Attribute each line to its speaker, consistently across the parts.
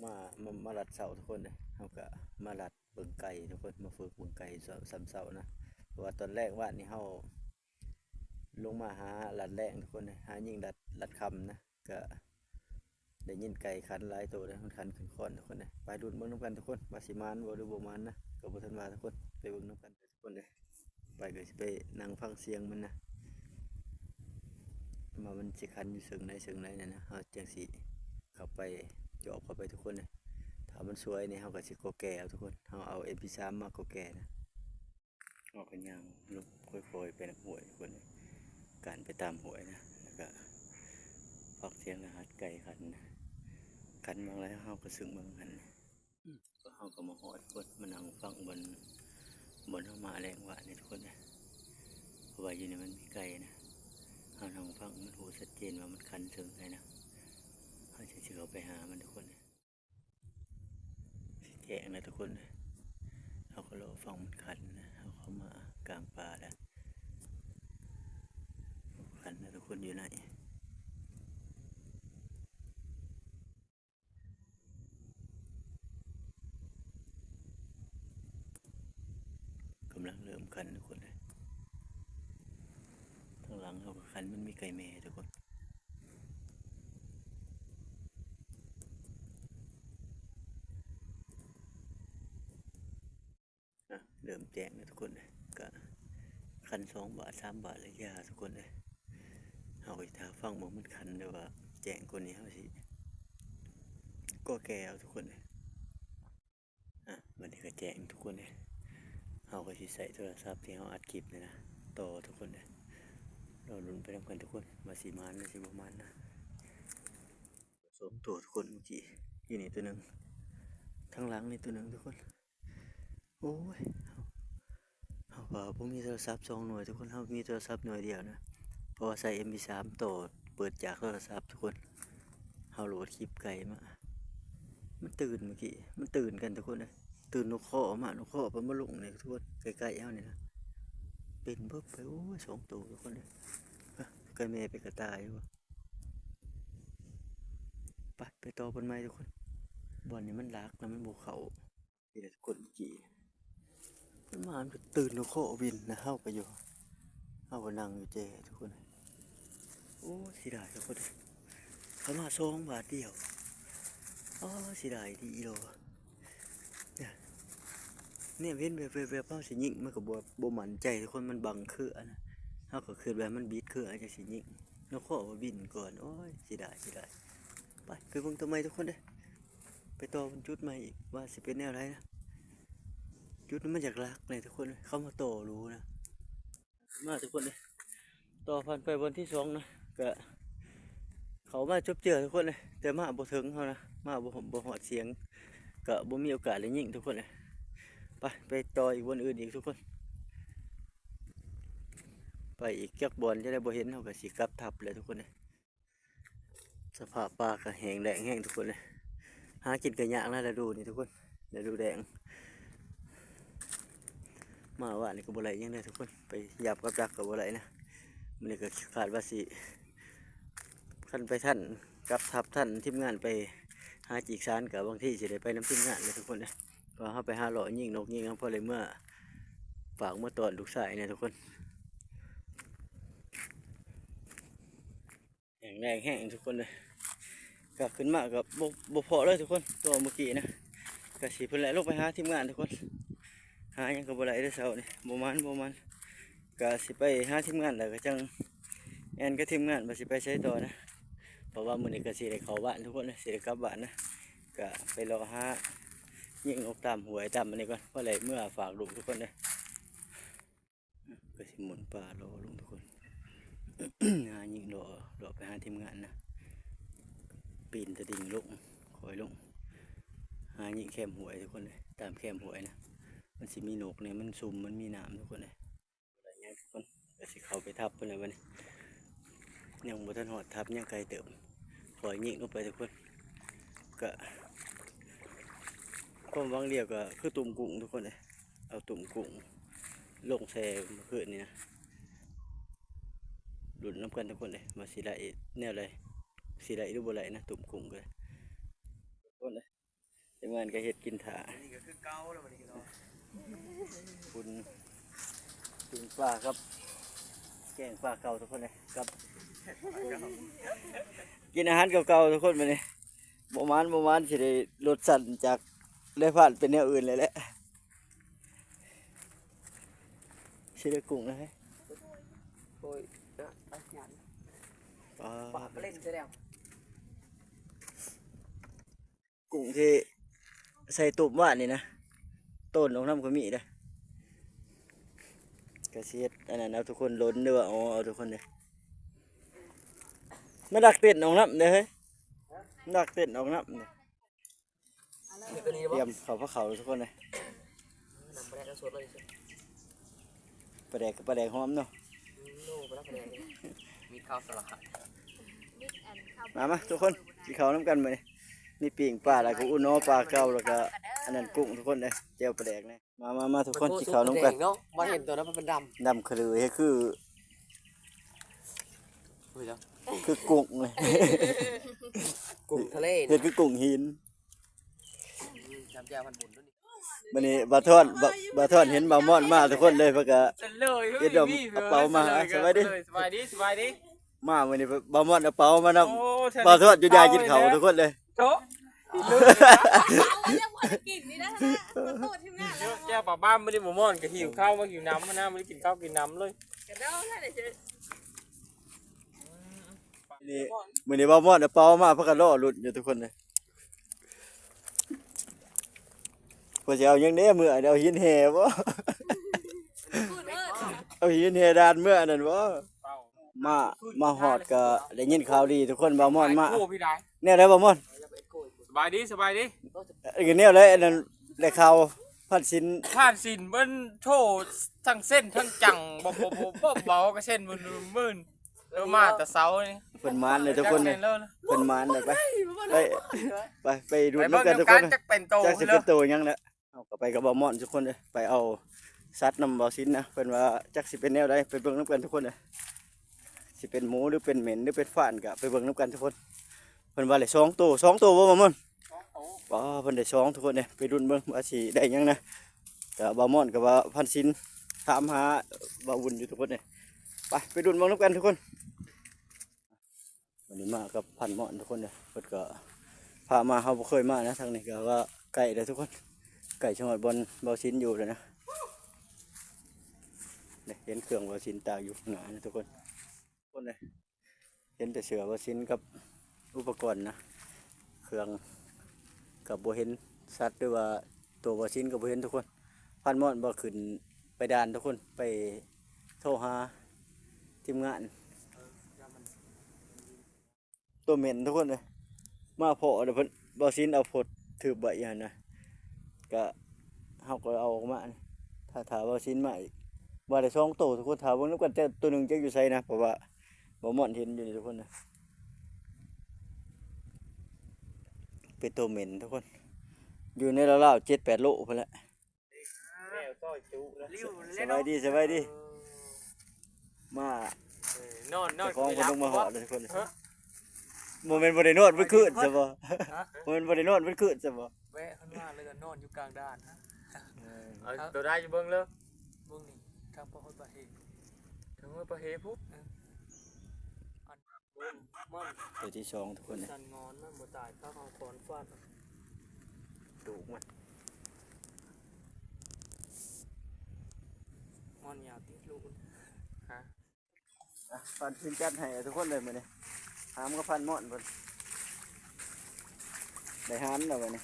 Speaker 1: มาลัดเสาทุกคนเลยเขาก็มาลัดเบิ่งไก่ทุกคนมาฝึกเบิ่งไก่ซ้ำเสานะเพราะว่าตอนแรกว่านี่เขาลงมาหาลัดแรงทุกคนเลยหายิงลัดคำนะก็ได้ยินไก่ขันหลายตัวเลยมันขันขึ้นคอนทุกคนเลยไปดูเบิ่งน้ำกันทุกคนว่าสิมานบ่หรือบ่มานนะก็บ่ทันว่าทุกคนไปเบิ่งน้ำกันทุกคนเลยไปก็สิไปนั่งฟังเสียงมันนะมามันสิขันอยู่เชิงไหนเนี่ยนะเขาจังสิเข้าไปจอบเข้าไปทุกคนเลยถ้ามันสวยนี่เขาก็สิโกแก่เอาทุกคนเขาเอา MP3 มาโกแก่นะเอากันยางลุกค่อยๆไปนักหวยทุกคนเลยการไปตามหวยนะแล้วก็ฟังเสียงรหัสไก่ขันนะขันบางไรเขาก็ซึ้งบางขันก็เขาก็มาหอดคนมานั่งฟังบนเขามาแรงหวานนี่ทุกคนเลยเพราะว่าอยู่นี่มันมีไก่นะเขานั่งฟังมันหูชัดเจนว่ามันคันซึ้งไงนะเขาจะเชื่อไปหามันทุกคนเลยแก่นะทุกคนเลยเขาก็รอฟังมันคันนะเขาเข้ามากลางป่าแล้วคันนะทุกคนอยู่ไหนกำลังเริ่มคันทุกคนเลยข้างหลังเขาก็คันมันมีไก่แม่ทุกคนเริ่มแจ้งนะทุกคนเลยก็คัน2 บาท3 บาทเลยยาทุกคนเลยเอาไปถ้าฟังมันคันเลยว่าแจ้งคนนี้เขาสิก็แก่เอาทุกคนเลยวันนี้ก็แจ้งทุกคนเลยเขาก็สิใส่โทรศัพท์ที่เขาอัดคลิปเลยนะต่อทุกคนเลยเราลุ้นไปทำกันทุกคนมาสีมานมาสีบมันนะ2 ตัวทุกคนเมื่อกี้อยู่นี่ตัวหนึ่งทั้งหลังนี่ตัวหนึ่งทุกคนโอ้ยเขาก็ผมมีโทรศัพท์2 หน่วยทุกคนเขามีโทรศัพท์หน่วยเดียวนะเพราะว่าใส่ MP3 ต่อเปิดจากโทรศัพท์ทุกคนเขาโหลดคลิปไก่มามันตื่นเมื่อกี้มันตื่นกันทุกคนเลยตื่นนกข้อมานกข้อไปมาลงเนี่ยทุกคนใกล้ๆเอาเนี่ยนะเป็นเพิ่มไปโอ้ย2 ตัวทุกคนเลยไก่แม่ไปกระต่ายอยู่ไปต่อบนไม้ทุกคนบอลนี่มันรักแล้วมันโบเขาเดี๋ยวทุกคนกี่มันมามันตื่นนกข้อวินนะเข้าไปอยู่เข้าไปนั่งอยู่เจทุกคนโอ้สิได้ทุกคนเขามา2 บาทเดียวอ๋อสิได้ดีโลเนี่ยเว้นแบบเขาสิยิงมันก็บ่มั่นใจทุกคนมันบังคือนะเขาก็คือแบบมันบีดคืออาจจะสิยิงนกข้อว่าบินก่อนโอ้ยสิได้ไปเบิ่งทำไมทุกคนเด้ไปต่อบนจุดใหม่อีกว่าสิเป็นแนวไรนะจุดนั้นมันจากรักเลยทุกคนเข้ามาต่อรู้นะมาทุกคนเลยต่อพันไปบนที่2นะก็เขามาจบเจอทุกคนเลยแต่มาบ่ถึงเขานะมาบ่หอดเสียงก็บ่มีโอกาสเลยยิงทุกคนเลยไปต่ออีกบนอื่นอีกทุกคนไปอีกจักบอลจะได้บ่เห็นเขาก็สิกลับทับเลยทุกคนเลยสภาพปลาก็แห้งแล้งแห้งทุกคนเลยหากินกันยากนะฤดูนี่ทุกคนฤดูแดงมาว่านี่ก็บ่ไหลยังได้ทุกคนไปหยับกับดักกับบ่ไหลนะมันนี่ก็ขาดว่าสิขั้นไปท่านกับทับท่านทีมงานไปหาจีกซานกับบางที่สิได้ไปน้ำทีมงานเลยทุกคนเลยพอเข้าไปหาหล่อยิงนกยิงน้ำพอเลยเมื่อฝากเมื่อตอนลูกชายเนี่ยทุกคนแห้งแรงแห้งทุกคนเลยกลับขึ้นมากับบ่พอเลยทุกคนตัวเมื่อกี้นะกระสีเพิ่นไหลลงไปหาทีมงานทุกคนหายังกับบ่ไหลได้เช้านี่บ่มันก็สิไปหาทีมงานแล้วก็จังแอนก็ทีมงานมาสิไปใช้ต่อนะเพราะว่ามื้อนี้ก็สิได้เข้าบ้านทุกคนนะสิได้กลับบ้านนะก็ไปรอหายิงนกตามหวยตามอันนี้ก่อนเพราะอะไรเมื่อฝากลูกทุกคนเลยก็สิหมุนปลารอลุงทุกคน หายิงรอไปหาทีมงานนะปีนตะดิ่งลงคอยลงหายิงแคมหวยทุกคนเลยตามแคมหวยนะมันสิมีนกเนี่ยมันซุ่มมันมีน้ำทุกคนเลยอะไรเงี้ยทุกคนก็สิเข้าไปทับเพื่อนเลยวันนี้ยังบ่ทันหอดทับยังไกลเติมคอยยิงลงไปทุกคนก็ความหวังเดียวก็คือตุ่มกุ้งทุกคนเลยเอาตุ่มกุ้งลงแช่เมื่อคืนนี้นะหลุดน้ำกันทุกคนเลยมาสีไหลแนวเลยสีไหลหรือบ่ไหลนะตุ่มกุ้งเลยทุกคนเลย งานก็เฮ็ดกินถ่า
Speaker 2: นี่ก็คือเก่าแล้วบัดนี้ก็เนาะ
Speaker 1: คุณกินปลาครับแกงปลาเก่าทุกคนเลยครับกินอาหารเก่าๆทุกคนมาเนี่ยบ่มานสิได้รสสั่นจากได้ผ่านเป็นแนวอื่นเลยแหละสิได้กุ้งนะฮะ
Speaker 2: โอ้ยนะไปหยัน
Speaker 1: ปลา
Speaker 2: ปากเล่นซะแล้ว
Speaker 1: กุ้งที่ใส่ตุ่มว่านนี่นะต้นของน้ำก็มีเด้อกระเสียดอันนั้นเอาทุกคนล้นเด้อเอาทุกคนเลยมาดักเต้นของน้ำเด้อเฮ้ยมาดักเต้นของน้ำเด้อ
Speaker 2: ตัวนี้
Speaker 1: เตรียมเขาทุกคนเลย
Speaker 2: นำไปแล้วสดเลยสิ
Speaker 1: ปลาแดกกับปลาแดกหอมเนาะ
Speaker 2: โน่ไปแล้วคะแนนมีข้าวสลัด
Speaker 1: มาทุกคนกินข้าวน้ำกันมาเนี่ยมีปิ่งปลาแล้วก็อุ่นน้อปลาเก่าแล้วก็อันนั้นกุ้งทุกคนเลยเจียวปลาแดกเนี่ยมาทุกคนกินข้าวน้ำกัน
Speaker 2: เนาะมาเห็นตัวนั้นมันเป็นด
Speaker 1: ดำคือให้คือ
Speaker 2: ำเฮ้ยแล้ว
Speaker 1: คือกุ้งเลย
Speaker 2: กุ้งทะเล
Speaker 1: เห็ดคือกุ้งหิน
Speaker 2: น้ำยาพันบุญด้วยนี่
Speaker 1: วันนี้บาทอนเห็นบาม่อนมาทุกคนเลยเพื่อกะ
Speaker 3: เลย
Speaker 1: เอ็ดดมเอาเป๋ามาสบายดิ
Speaker 3: สบายดีสบายดี
Speaker 1: มาวันนี้บาม่อนเอาเป๋ามาน
Speaker 3: โอ้
Speaker 1: ำบาทอนอยู่ยากินข้าวทุกคนเลย
Speaker 3: โต๊ะ
Speaker 4: เอาเรื่องว่าจะกินนี่นะฮะมาตูดทีมงานแล้ว
Speaker 3: แก้ป่าบ้านไม่ได้หมูม่อนก็หิวข้าวมาหิวน้ำมานะไม่ได้กินข้าวกินน้ำเลย
Speaker 4: กระเด้าแล้วเดี๋ยวจะ
Speaker 1: นี่วันนี้บาม่อนเอาเป๋ามาเพื่อกะล่อหลุดอยู่ทุกคนเลยพอจะเอายังเนี้ยมือเอาหินแห่บ่
Speaker 4: พูดเออ
Speaker 1: เอาหินแห่ดานเมื่อนั่นบ่
Speaker 3: เปล่า
Speaker 1: มาฮอดก็ได้ยินข่าวดีทุกคนบาม่อนมา
Speaker 3: โอ้พี่ได้
Speaker 1: แนวได้บาม่อน
Speaker 3: สบายดีสบายดี
Speaker 1: แนวเลยอันนั้นได้ข่าวพัดสิน
Speaker 3: ผ่านสินมันโถทั้งเส้นทั้งจังบ่เบาก็เส้นมันมื่นแล้วมาแต่เสานี่
Speaker 1: เพิ่นมานเลยทุกคนเลย
Speaker 3: เลย
Speaker 1: เพิ่นมานเลยไปดู
Speaker 3: ไป
Speaker 1: แล้
Speaker 3: เบิ่
Speaker 1: ว
Speaker 3: ง
Speaker 1: กันทุก
Speaker 3: กั
Speaker 1: คน น
Speaker 3: จักเป็นโต
Speaker 1: จักสิ
Speaker 3: เล
Speaker 1: เป็
Speaker 3: ย
Speaker 1: นตัวยังแหละเอาก็ไปกับบอมอนทุกคนเลยไปเอาซัดนำบอสินนะเพิ่นว่าจักสิเป็นแนวใดไปเบิ่งน้ำกันทุกคนเลยสิเป็นหมูหรือเป็นเหม็นหรือเป็นฝ่านก็ไปเบิ่งน้ำกันทุกคนเพิ่นว่าเลย2 ตัวบ่บอมอนป้าเพิ่นได้2ทุกคนเลยไปดุนเบิ่งว่าสิได้ยังนะก็บอมอนก็ว่าพันสินถามหาบ่าววุ่นอยู่ทุกคนเลยไปดุนเบิ่งน้ำกันทุกคนวันนี้มากับพันหมอนทุกคนเลยเพิ่นก็พามาเฮาบ่เคยมานะทางนี้ก็ว่าไก่เลยทุกคนไก่จังหวัดบนเบาชินอยู่เลยนะเนี่ยเห็นเครื่องเบาชินตากอยู่ข้างหน้านะทุกคนเลยเห็นแต่เสือเบาชินกับอุปกรณ์นะเครื่องกับบ่เห็นสัตว์หรือว่าตัวเบาชินกับบ่เห็นทุกคนพันหมอนบ่ขึ้นไปด่านทุกคนไปโทรหาทีมงานตัวเหม็นทุกคนเลยมาพอเดี๋ยวเพิ่นบอซินเอาผดถือใบอย่างนะก็เฮาก็เอาออกมาถ้าถาบอซินมาอีกว่าได้2 ตัวทุกคนถามว่านึกว่าแต่ตัวหนึงจะอยู่ไสนะเพราะว่าบ่ม่อนเห็นอยู่นี่ทุกคนนะเป็นตัวเหม็นทุกคนอยู่ในราวๆ7-8 โลพุ่นแหละ
Speaker 3: แม่ซอยจุแล้ว
Speaker 1: สบายดีมาน
Speaker 3: อน
Speaker 1: เจ้าของ
Speaker 3: ไป
Speaker 1: เพิ่น
Speaker 3: รับ
Speaker 1: ลงมาหอดเลยทุกคน
Speaker 3: ฮะ
Speaker 1: โมเมนต์บ่ได้นอนเพิ่นคืนซะบ่โมเมนต์บ่ได้นอนเพิ่นคืนซะบ่
Speaker 2: แวะข้างล่างเลยก็นอนอยู่กลางด่านฮะ
Speaker 3: เอาตัวได้อยู่เบิ่งเลย
Speaker 2: เบิ่งนี่ทางพ่อฮอดประเทศ
Speaker 3: ถึงว่าประเฮปุ๊บ
Speaker 2: อันเบิ่งมัน
Speaker 1: ตัวที่2ทุกคนนะ
Speaker 2: สันงอนมันบ่ตายข้าวเอาคอนฟาด
Speaker 1: ดูมัน
Speaker 2: งอนยาวติดลูก
Speaker 1: ฟันพินจัดให้ทุกคนเลยมื้อนี้หามกับพันหมอนเพิ่นได้หามแล้วบัดนี้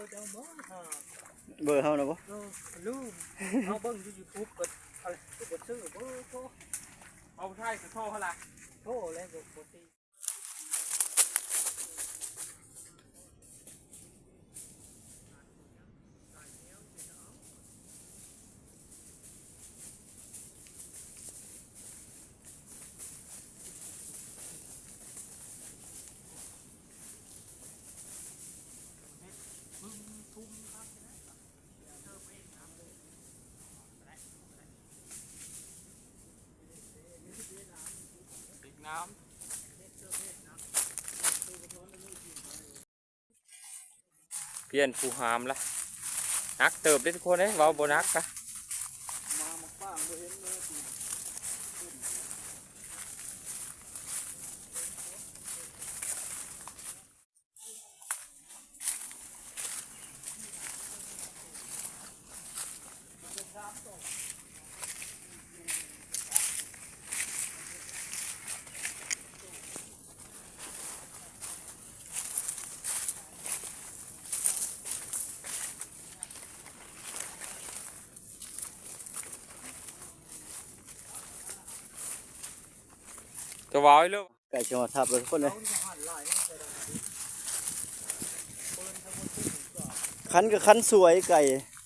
Speaker 2: เจ้าบ่ฮะ
Speaker 1: เบอร์เฮานะบ่
Speaker 2: ลูกเอาเบิ่งอยู่ YouTube ก็อะไรก็บ่ซื้อบ่โทร
Speaker 3: เอาใช่จะโทรเขาละ
Speaker 2: โทรแล้วก็บ่ตี
Speaker 3: ติดน้ ลี่ยนผู้หามละนักเติบได้ทุกคนเด้เว้าบ่นักกะ
Speaker 2: มาป้างบ่เห็นเลยสิ
Speaker 3: จะเว้าให้ลูก
Speaker 1: ไก่จังหวัดทับเลยทุกคนเลย
Speaker 2: เอาที่หันหลายนี่ใส่ได้ดิเปิ้นทั้งหมดที่ผมก็
Speaker 1: คันก็คันสวยไก่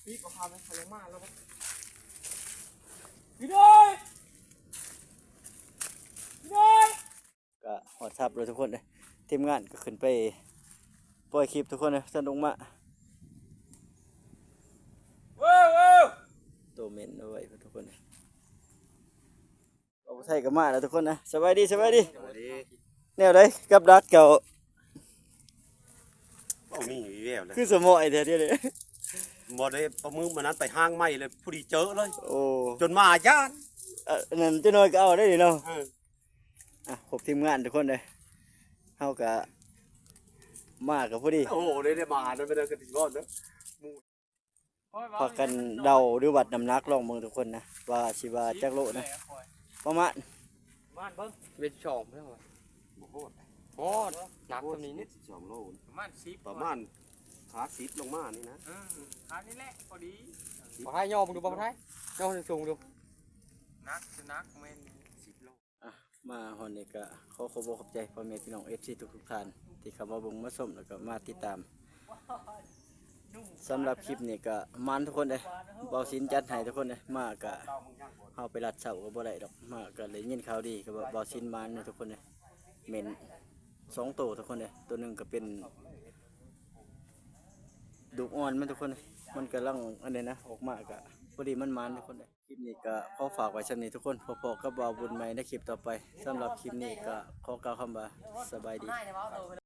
Speaker 2: ปีบเอาพาไปทะลงมาแล้วบ่พี่น้อยพี่น้อย
Speaker 1: ก็หอดทับเลยทุกคนเลยทีมงานก็ขึ้นไปปล่อยคลิปทุกคนเลยสนุกมาก
Speaker 3: เว้าว
Speaker 1: ตัวเมนเอาไว้ทุกคนเลยเอาใส่กับมาแล้วทุกคนนะสบายดีสบายดีแนวไดกับดักเก่า
Speaker 5: บ่มีวีแววเลย
Speaker 1: คือสมอยเดียวเดียวเลย
Speaker 5: บ่ได้ประมือมันนั้นไปห้างใหม่เลยผู้ดีเจอเลย
Speaker 1: โอ้
Speaker 5: จนมาย่าน
Speaker 1: อันนั้นจะน้อยก็เอาได้ดิเนาะ
Speaker 5: เออ
Speaker 1: อ่ะครบทีมงานทุกคนเลยเฮากะมากับพอดี
Speaker 5: โอ้โหได้มานั่นเป็นกระถิ่นก้อนเด้อ
Speaker 1: พากันเดาหรือวัดน้ำหนักลองเบิ่งทุกคนนะว่าสิว่าจักโลนะประมาณ
Speaker 2: บ้านเบิ่ง
Speaker 3: เวทช่องเพิ่นว่า
Speaker 5: บ่โหด
Speaker 3: โอ้หนัก
Speaker 5: โห
Speaker 3: ตั
Speaker 5: ด
Speaker 3: วนี้นี่
Speaker 5: 12โล
Speaker 3: ประมาณ10
Speaker 5: ประมาณขา10ลงมานี่นะ
Speaker 3: ขานี่แหละพอดีบ่ให้ย่อมึงดูบ่ให้ย่อสูงๆดูนักจะนักแม่น10โล
Speaker 1: อ่ะมาฮอนนี่ก็ขอขอบคุณขอบใจพ่อแม่พี่น้อง FC ทุกท่านที่เข้ามาเบิ่งมาชมแล้วก็มาติดตามสำหรับคลิปนี้ก็มันทุกคนเลยเบาสินจัดให้ทุกคนเลยมาก็เฮาไปรัดเสาก็บ่ได้ดอกมาก็เลยยินข่าวดีก็เบาสินมันนะทุกคนเลยเหม็น2ตัวทุกคนเลยตัวหนึงก็เป็นดุกอ่อนมันทุกคนเลยมันกำลังอันนี้นะออกมาก็พอดีมันทุกคนเลยคลิปนี้ก็ขอฝากไว้สำนี้ทุกคนพอๆกับบ่าวบุญใหม่ในคลิปต่อไปสำหรับคลิปนี้ก็ขอกล่าวคำว่าสบายดี